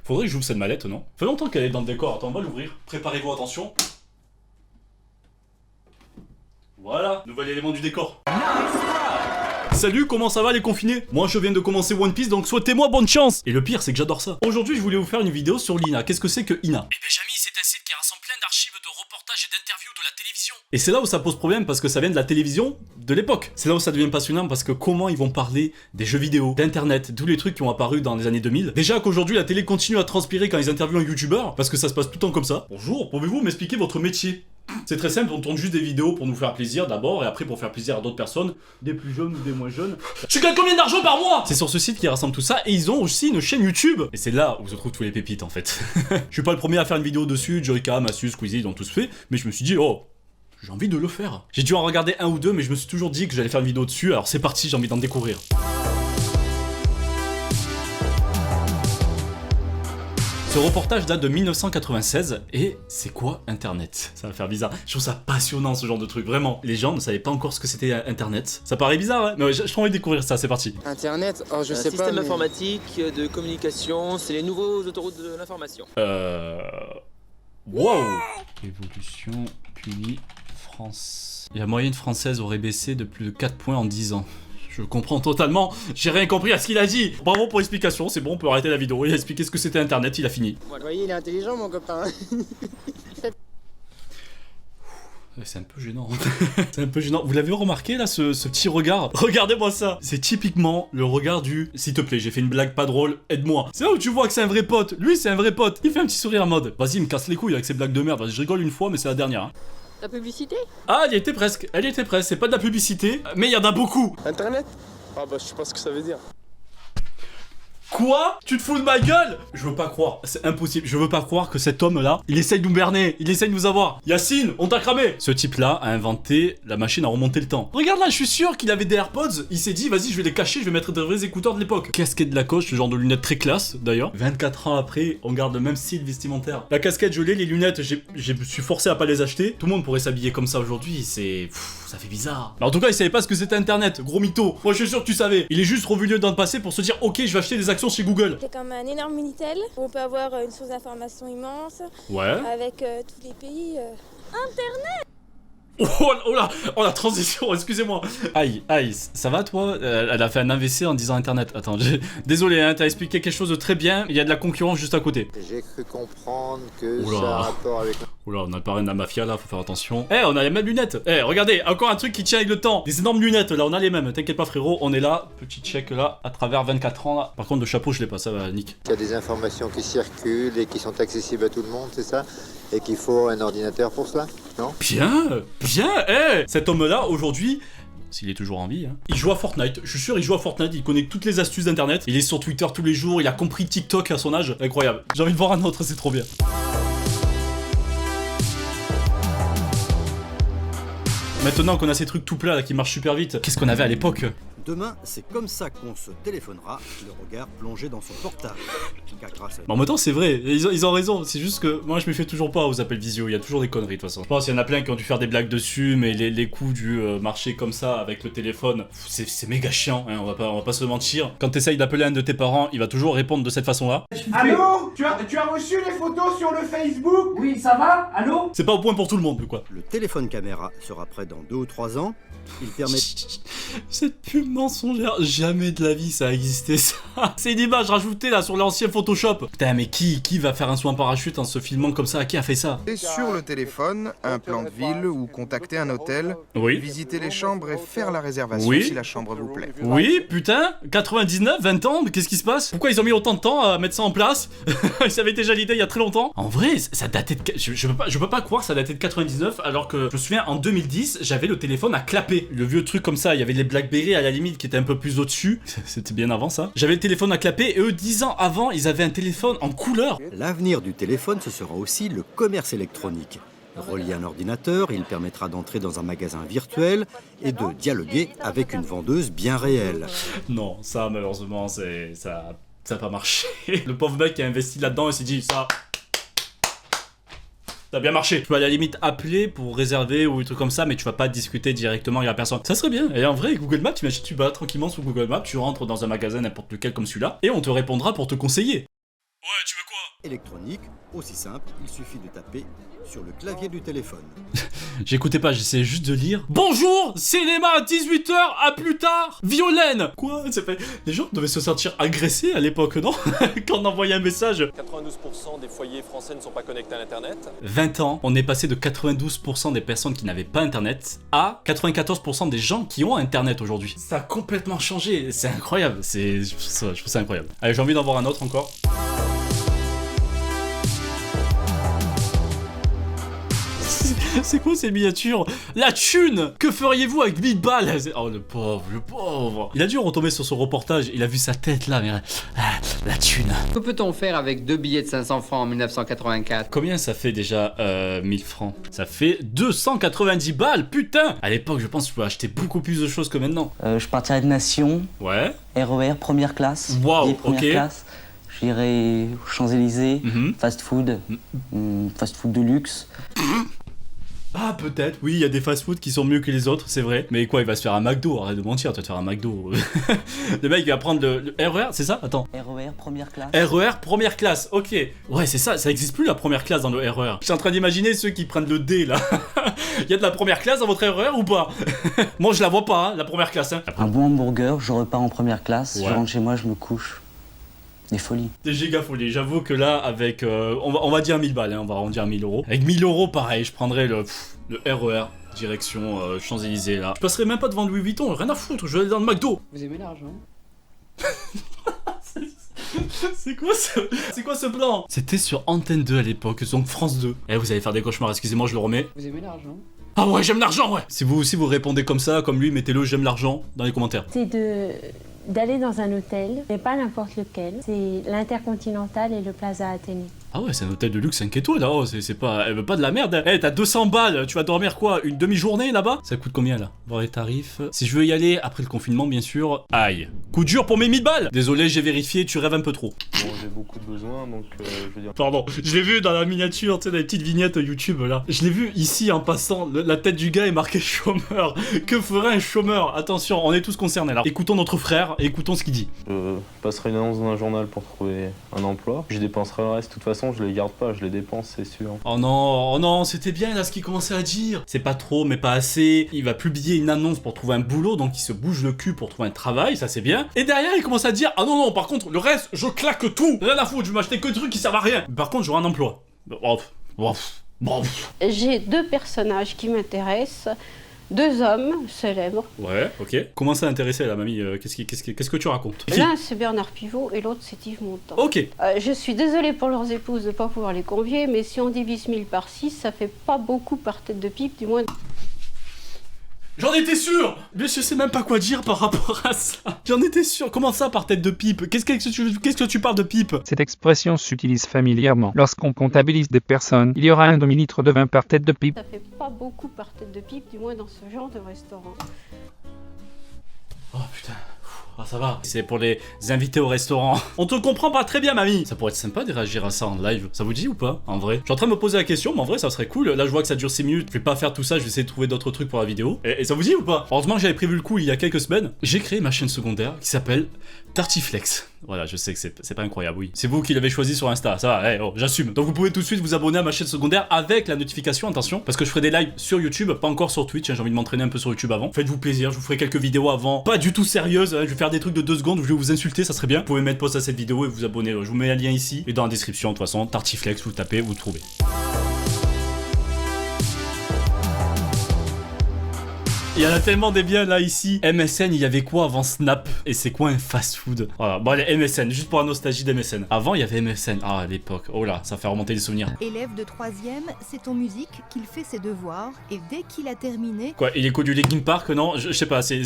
Faudrait que j'ouvre cette mallette, non? Fait longtemps qu'elle est dans le décor, attends, on va l'ouvrir. Préparez-vous, attention. Voilà, nouvel élément du décor. Salut, comment ça va les confinés? Moi je viens de commencer One Piece, donc souhaitez-moi bonne chance. Et le pire c'est que j'adore ça. Aujourd'hui je voulais vous faire une vidéo sur l'INA. Qu'est-ce que c'est que INA? Eh ben Jamy, c'est un site qui rassemble plein d'archives de reportages et d'interviews de la télévision. Et c'est là où ça pose problème parce que ça vient de la télévision de l'époque. C'est là où ça devient passionnant parce que comment ils vont parler des jeux vidéo, d'internet, tous les trucs qui ont apparu dans les années 2000. Déjà qu'aujourd'hui la télé continue à transpirer quand ils interviewent un youtubeur parce que ça se passe tout le temps comme ça. Bonjour, pouvez-vous m'expliquer votre métier? C'est très simple, on tourne juste des vidéos pour nous faire plaisir d'abord et après pour faire plaisir à d'autres personnes, des plus jeunes ou des moins jeunes. Tu gagnes combien d'argent par mois? C'est sur ce site qui rassemble tout ça et ils ont aussi une chaîne YouTube. Et c'est là où se trouvent tous les pépites en fait. Je suis pas le premier à faire une vidéo dessus, Joyka, Massus, Squeezie, ils ont tous fait, mais je me suis dit oh, j'ai envie de le faire. J'ai dû en regarder un ou deux mais je me suis toujours dit que j'allais faire une vidéo dessus, alors c'est parti, j'ai envie d'en découvrir. Ce reportage date de 1996 et c'est quoi Internet? Ça va faire bizarre. Je trouve ça passionnant ce genre de truc, vraiment. Les gens ne savaient pas encore ce que c'était Internet. Ça paraît bizarre, hein? Mais j'ai envie de découvrir ça, c'est parti. Internet, oh je sais pas. Système informatique, de communication, c'est les nouveaux autoroutes de l'information. Wow. Évolution, puis France. La moyenne française aurait baissé de plus de 4 points en 10 ans. Je comprends totalement, j'ai rien compris à ce qu'il a dit. Bravo pour l'explication, c'est bon, on peut arrêter la vidéo. Il a expliqué ce que c'était Internet, il a fini. Vous voyez, il est intelligent mon copain. C'est un peu gênant. C'est un peu gênant. Vous l'avez remarqué là, ce petit regard? Regardez-moi ça. C'est typiquement le regard du s'il te plaît, j'ai fait une blague pas drôle, aide-moi. C'est là où tu vois que c'est un vrai pote. Lui, c'est un vrai pote. Il fait un petit sourire en mode vas-y, il me casse les couilles avec ses blagues de merde. Vas-y, je rigole une fois, mais c'est la dernière. Hein. La publicité? Ah, elle y était presque. Elle y était presque. C'est pas de la publicité, mais il y en a beaucoup. Internet? Ah bah je sais pas ce que ça veut dire. Quoi? Tu te fous de ma gueule? Je veux pas croire, c'est impossible, je veux pas croire que cet homme-là, il essaye de nous berner, il essaye de nous avoir. Yacine, on t'a cramé. Ce type-là a inventé la machine à remonter le temps. Regarde là, je suis sûr qu'il avait des AirPods, il s'est dit, vas-y, je vais les cacher, je vais mettre des vrais écouteurs de l'époque. Casquette de Lacoste, le genre de lunettes très classe, d'ailleurs. 24 ans après, on garde le même style vestimentaire. La casquette, je l'ai, les lunettes, je me suis forcé à pas les acheter. Tout le monde pourrait s'habiller comme ça aujourd'hui, c'est... ça fait bizarre. Mais en tout cas, il savait pas ce que c'était Internet, gros mytho. Moi, je suis sûr que tu savais. Il est juste revenu dans le passé pour se dire, ok, je vais acheter des actions chez Google. C'est comme un énorme Minitel où on peut avoir une source d'information immense. Ouais. Avec tous les pays. Oh la transition, excusez-moi. Aïe, ça va toi? Elle a fait un AVC en disant Internet. Attends, désolé, hein, t'as expliqué quelque chose de très bien, il y a de la concurrence juste à côté. J'ai cru comprendre que ça a un rapport avec... Oula, on a parlé de la mafia là, faut faire attention. Eh, on a les mêmes lunettes. Eh, regardez, encore un truc qui tient avec le temps. Des énormes lunettes, là, on a les mêmes. T'inquiète pas frérot, on est là. Petit check là, à travers 24 ans là. Par contre, le chapeau, je l'ai pas, ça va, Nick. Il y a des informations qui circulent et qui sont accessibles à tout le monde, c'est ça? Et qu'il faut un ordinateur pour cela, non? Bien, eh. Cet homme-là, aujourd'hui... s'il est toujours en vie, hein. Il joue à Fortnite, je suis sûr il joue à Fortnite, il connaît toutes les astuces d'internet, il est sur Twitter tous les jours, il a compris TikTok à son âge, incroyable. J'ai envie de voir un autre, c'est trop bien. Maintenant qu'on a ces trucs tout plats là qui marchent super vite, qu'est-ce qu'on avait à l'époque? Demain, c'est comme ça qu'on se téléphonera, le regard plongé dans son portable. Car grâce à... En même temps, c'est vrai, ils ont raison, c'est juste que moi je me fais toujours pas aux appels visio, il y a toujours des conneries de toute façon. Je pense qu'il y en a plein qui ont dû faire des blagues dessus, mais les coups du marché comme ça avec le téléphone, c'est méga chiant, hein, on va pas se mentir. Quand t'essayes d'appeler un de tes parents, il va toujours répondre de cette façon-là. Allô? Tu as reçu les photos sur le Facebook? Oui, ça va? Allô? C'est pas au point pour tout le monde, quoi. Le téléphone caméra sera prêt dans 2 ou 3 ans. Il permet... Cette pub mensongère, jamais de la vie ça a existé ça. C'est une image rajoutée là sur l'ancien Photoshop. Putain mais qui va faire un saut en parachute en se filmant comme ça? Qui a fait ça? Et sur le téléphone, un plan de ville ou contacter un hôtel, oui. Visiter les chambres et faire la réservation oui. Si la chambre vous plaît. Oui, putain, 99, 20 ans, mais qu'est-ce qui se passe? Pourquoi ils ont mis autant de temps à mettre ça en place? Ça avait déjà l'idée il y a très longtemps. En vrai, ça datait de... Je peux pas croire ça datait de 99 alors que je me souviens en 2010, j'avais le téléphone à clapper. Le vieux truc comme ça, il y avait les Blackberry à la limite qui étaient un peu plus au-dessus. C'était bien avant ça. J'avais le téléphone à clapper et eux 10 ans avant, ils avaient un téléphone en couleur. L'avenir du téléphone, ce sera aussi le commerce électronique. Relié à un ordinateur, il permettra d'entrer dans un magasin virtuel et de dialoguer avec une vendeuse bien réelle. Non, ça malheureusement, ça a pas marché. Le pauvre mec qui a investi là-dedans et s'est dit ça a bien marché. Tu peux à la limite appeler pour réserver ou des trucs comme ça, mais tu vas pas discuter directement avec la personne. Ça serait bien. Et en vrai, Google Maps, t'imagines, tu vas tranquillement sur Google Maps, tu rentres dans un magasin n'importe lequel comme celui-là, et on te répondra pour te conseiller. Ouais, tu veux quoi? Électronique, aussi simple, il suffit de taper sur le clavier du téléphone. J'écoutais pas, j'essayais juste de lire. Bonjour, cinéma, 18h, à plus tard. Violaine. Quoi? Les gens devaient se sentir agressés à l'époque, non? Quand on envoyait un message. 92% des foyers français ne sont pas connectés à l'internet. 20 ans, on est passé de 92% des personnes qui n'avaient pas internet à 94% des gens qui ont internet aujourd'hui. Ça a complètement changé, c'est incroyable, je trouve ça incroyable. Allez, j'ai envie d'en voir un autre encore. C'est quoi ces miniatures? La thune! Que feriez-vous avec 1000 balles? Oh le pauvre, le pauvre. Il a dû retomber sur son reportage, il a vu sa tête là, mais... la thune. Que peut-on faire avec 2 billets de 500 francs en 1984? Combien ça fait déjà 1000 francs? Ça fait 290 balles, putain! À l'époque, je pense que je pouvais acheter beaucoup plus de choses que maintenant. Je partirais de Nation. Ouais. RER, première classe. Waouh, ok. Classe. J'irai aux Champs-Élysées, fast food de luxe. Ah, peut-être, oui, il y a des fast-food qui sont mieux que les autres, c'est vrai. Mais quoi, il va se faire un McDo? Arrête de mentir, tu vas te faire un McDo. Le mec, il va prendre le RER, c'est ça? Attends. RER, première classe. RER, première classe, ok. Ouais, c'est ça, ça existe plus la première classe dans le RER. Je suis en train d'imaginer ceux qui prennent le D, là. Il y a de la première classe dans votre RER ou pas? Moi, je la vois pas, hein, la première classe. Hein. Un bon hamburger, je repars en première classe, ouais. Je rentre chez moi, je me couche. Des folies. Des giga folies. J'avoue que là, avec... on va dire 1000 balles, hein, on va arrondir 1000 euros. Avec 1000 euros, pareil, je prendrais le RER, direction Champs-Élysées, là. Je passerai même pas devant Louis Vuitton, rien à foutre, je vais aller dans le McDo. Vous aimez l'argent? C'est quoi ce plan? C'était sur Antenne 2 à l'époque, donc France 2. Eh, vous allez faire des cauchemars, excusez-moi, je le remets. Vous aimez l'argent? Ah ouais, j'aime l'argent, ouais. Si vous aussi vous répondez comme ça, comme lui, mettez-le j'aime l'argent dans les commentaires. C'est d'aller dans un hôtel, mais pas n'importe lequel. C'est l'Intercontinental et le Plaza Athénée. Ah ouais, c'est un hôtel de luxe 5 étoiles là, oh, c'est pas... Elle veut pas de la merde. Eh, t'as 200 balles, tu vas dormir quoi? Une demi-journée là-bas? Ça coûte combien là? Voir les tarifs. Si je veux y aller après le confinement, bien sûr. Aïe. Coup dur pour mes 1000 balles! Désolé, j'ai vérifié, tu rêves un peu trop. Bon, j'ai beaucoup de besoins, donc je veux dire... Pardon, je l'ai vu dans la miniature, tu sais, dans les petites vignettes YouTube là. Je l'ai vu ici en passant, la tête du gars est marquée chômeur. Que ferait un chômeur? Attention, on est tous concernés là. Écoutons notre frère et écoutons ce qu'il dit. Je passerai une annonce dans un journal pour trouver un emploi. Je dépenserai le reste, de toute façon, je les garde pas, je les dépense, c'est sûr. Oh non, c'était bien là ce qu'il commençait à dire. C'est pas trop, mais pas assez. Il va publier une annonce pour trouver un boulot, donc il se bouge le cul pour trouver un travail, ça c'est bien. Et derrière, il commence à dire, ah non, par contre, le reste, je claque tout. Rien à foutre, je vais m'acheter que des trucs qui servent à rien. Par contre, j'aurai un emploi. J'ai 2 personnages qui m'intéressent. 2 hommes célèbres. Ouais, ok. Comment ça intéressait la mamie? Qu'est-ce que tu racontes? L'un c'est Bernard Pivot et l'autre c'est Yves Montand. Ok. Je suis désolée pour leurs épouses de ne pas pouvoir les convier, mais si on divise 1000 par 6, ça fait pas beaucoup par tête de pipe, du moins... J'en étais sûr! Mais je sais même pas quoi dire par rapport à ça. J'en étais sûr. Comment ça par tête de pipe? Qu'est-ce que tu parles de pipe? Cette expression s'utilise familièrement. Lorsqu'on comptabilise des personnes, il y aura un demi-litre de vin par tête de pipe. Ça fait pas beaucoup par tête de pipe, du moins dans ce genre de restaurant. Oh putain. Ah ça va, c'est pour les invités au restaurant. On te comprend pas très bien mamie. Ça pourrait être sympa de réagir à ça en live. Ça vous dit ou pas? En vrai, je suis en train de me poser la question, mais en vrai ça serait cool. Là je vois que ça dure 6 minutes. Je vais pas faire tout ça, je vais essayer de trouver d'autres trucs pour la vidéo. Et ça vous dit ou pas? Heureusement que j'avais prévu le coup il y a quelques semaines. J'ai créé ma chaîne secondaire qui s'appelle Tartiflex. Voilà, je sais que c'est pas incroyable, oui. C'est vous qui l'avez choisi sur Insta, ça va, oh, j'assume. Donc vous pouvez tout de suite vous abonner à ma chaîne secondaire avec la notification, attention, parce que je ferai des lives sur YouTube, pas encore sur Twitch, hein, j'ai envie de m'entraîner un peu sur YouTube avant. Faites-vous plaisir, je vous ferai quelques vidéos avant, pas du tout sérieuses, hein, je vais faire des trucs de 2 secondes où je vais vous insulter, ça serait bien. Vous pouvez mettre pause à cette vidéo et vous abonner, je vous mets un lien ici et dans la description, de toute façon, Tartiflex, vous tapez, vous le trouvez. Il y en a tellement des biens là ici. MSN, il y avait quoi avant Snap? Et c'est quoi un fast-food? Voilà, bon allez, MSN, juste pour la nostalgie d'MSN. Avant, il y avait MSN. Ah, à l'époque. Oh là, ça fait remonter des souvenirs. Élève de 3e, c'est en musique qu'il fait ses devoirs. Et dès qu'il a terminé... Quoi, il écoute du Linkin Park? Non, je sais pas, c'est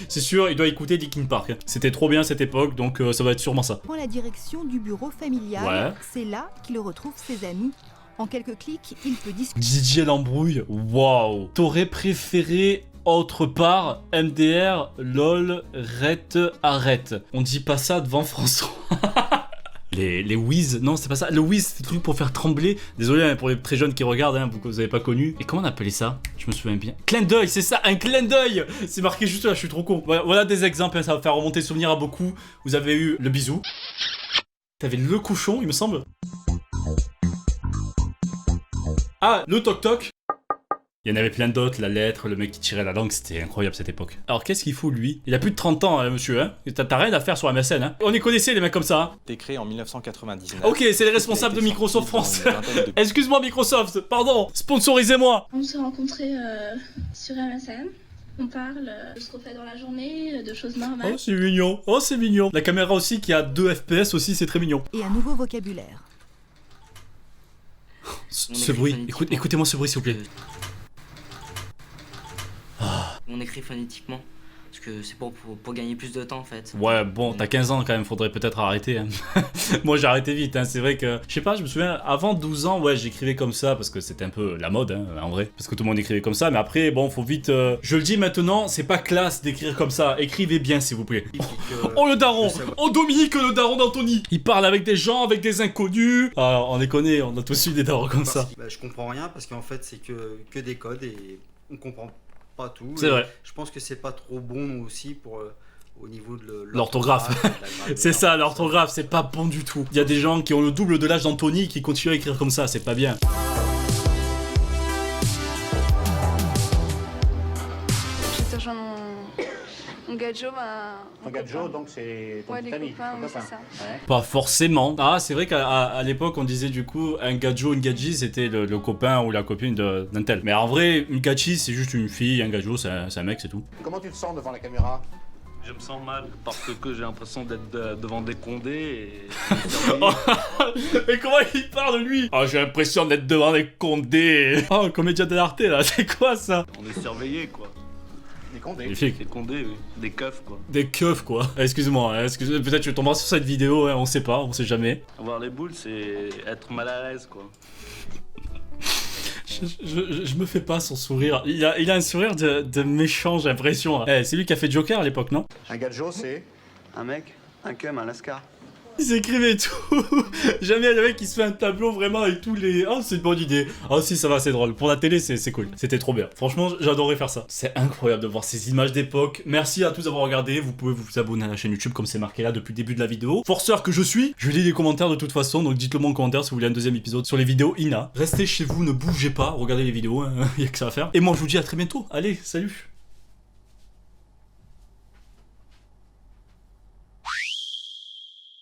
sûr, il doit écouter Linkin Park. C'était trop bien cette époque, donc ça va être sûrement ça. Prend la direction du bureau familial. Ouais. C'est là qu'il retrouve ses amis. En quelques clics, il peut discuter. DJ l'embrouille, waouh. T'aurais préféré autre part MDR, lol, arrête. On dit pas ça devant François. Les whiz, non c'est pas ça. Le whiz c'est le truc pour faire trembler. Désolé hein, pour les très jeunes qui regardent, hein, vous avez pas connu. Et comment on appelait ça? Je me souviens bien. Clin d'œil, c'est ça, un clin d'œil. C'est marqué juste là, je suis trop con. Voilà des exemples, hein, ça va faire remonter souvenir à beaucoup. Vous avez eu le bisou. T'avais le cochon, il me semble. Ah, le toc-toc. Il y en avait plein d'autres, la lettre, le mec qui tirait la langue, c'était incroyable cette époque. Alors qu'est-ce qu'il fout lui? Il a plus de 30 ans, hein, monsieur, hein. T'as rien à faire sur MSN, hein. On y connaissait les mecs comme ça, hein. C'était créé en 1999. Ok, c'est les responsables de Microsoft France. Excuse-moi Microsoft, pardon, sponsorisez-moi. On s'est rencontrés sur MSN. On parle de ce qu'on fait dans la journée, de choses normales. Oh, c'est mignon. Oh, c'est mignon. La caméra aussi qui a 2 FPS aussi, c'est très mignon. Et un nouveau vocabulaire. Ce bruit, écoutez-moi ce bruit s'il vous plaît. On écrit phonétiquement, parce que c'est pour gagner plus de temps en fait. Ouais, bon, t'as 15 ans quand même, faudrait peut-être arrêter. Hein. Moi j'ai arrêté vite, hein. C'est vrai que, je sais pas, je me souviens, avant 12 ans, ouais, j'écrivais comme ça, parce que c'était un peu la mode, hein, en vrai. Parce que tout le monde écrivait comme ça, mais après, bon, faut vite... Je le dis maintenant, c'est pas classe d'écrire comme ça. Écrivez bien, s'il vous plaît. Oh, le daron. Oh, Dominique, le daron d'Anthony. Il parle avec des gens, avec des inconnus. Ah, on les connaît, on a tous eu des darons comme ça. Bah, je comprends rien, parce qu'en fait, c'est que des codes, et on comprend pas tout. C'est vrai. Je pense que c'est pas trop bon aussi pour au niveau de l'orthographe. C'est ça, l'orthographe, c'est pas bon du tout. Il y a des gens qui ont le double de l'âge d'Anthony qui continuent à écrire comme ça, c'est pas bien. Je te rejoins mon gadjo, Ton gadjo, donc c'est ton petit ami, ton copain. Ouais. Pas forcément. Ah, c'est vrai qu'à l'époque, on disait du coup, un gadjo, une gadji, c'était le copain ou la copine d'un tel. Mais en vrai, une gadji, c'est juste une fille, un gadjo, c'est un mec, c'est tout. Comment tu te sens devant la caméra? Je me sens mal parce que j'ai l'impression d'être devant des condés et... Mais comment il parle lui? Oh, j'ai l'impression d'être devant des condés. Oh, comédien de l'arte là, c'est quoi ça? On est surveillés quoi. Des condés. Des condés, oui. Des keufs quoi. Des keufs quoi. Excuse-moi, hein, peut-être tu tomberas sur cette vidéo, hein, on sait pas, on sait jamais. Avoir les boules, c'est être mal à l'aise quoi. Je me fais pas son sourire. Il a un sourire de méchant, j'ai l'impression. Eh, c'est lui qui a fait Joker à l'époque, non? Un gadjo, c'est Un mec, un cum, un lascar. Ils écrivaient tout. Jamais le mec qui se fait un tableau vraiment avec tous les... Oh, c'est une bonne idée. Oh si, ça va, c'est drôle. Pour la télé, c'est cool. C'était trop bien. Franchement, j'adorais faire ça. C'est incroyable de voir ces images d'époque. Merci à tous d'avoir regardé. Vous pouvez vous abonner à la chaîne YouTube comme c'est marqué là depuis le début de la vidéo. Forceur que je suis. Je lis les commentaires de toute façon, donc dites-le moi en commentaire si vous voulez un deuxième épisode sur les vidéos Ina. Restez chez vous, ne bougez pas. Regardez les vidéos, hein. Il y a que ça à faire. Et moi, je vous dis à très bientôt. Allez, salut.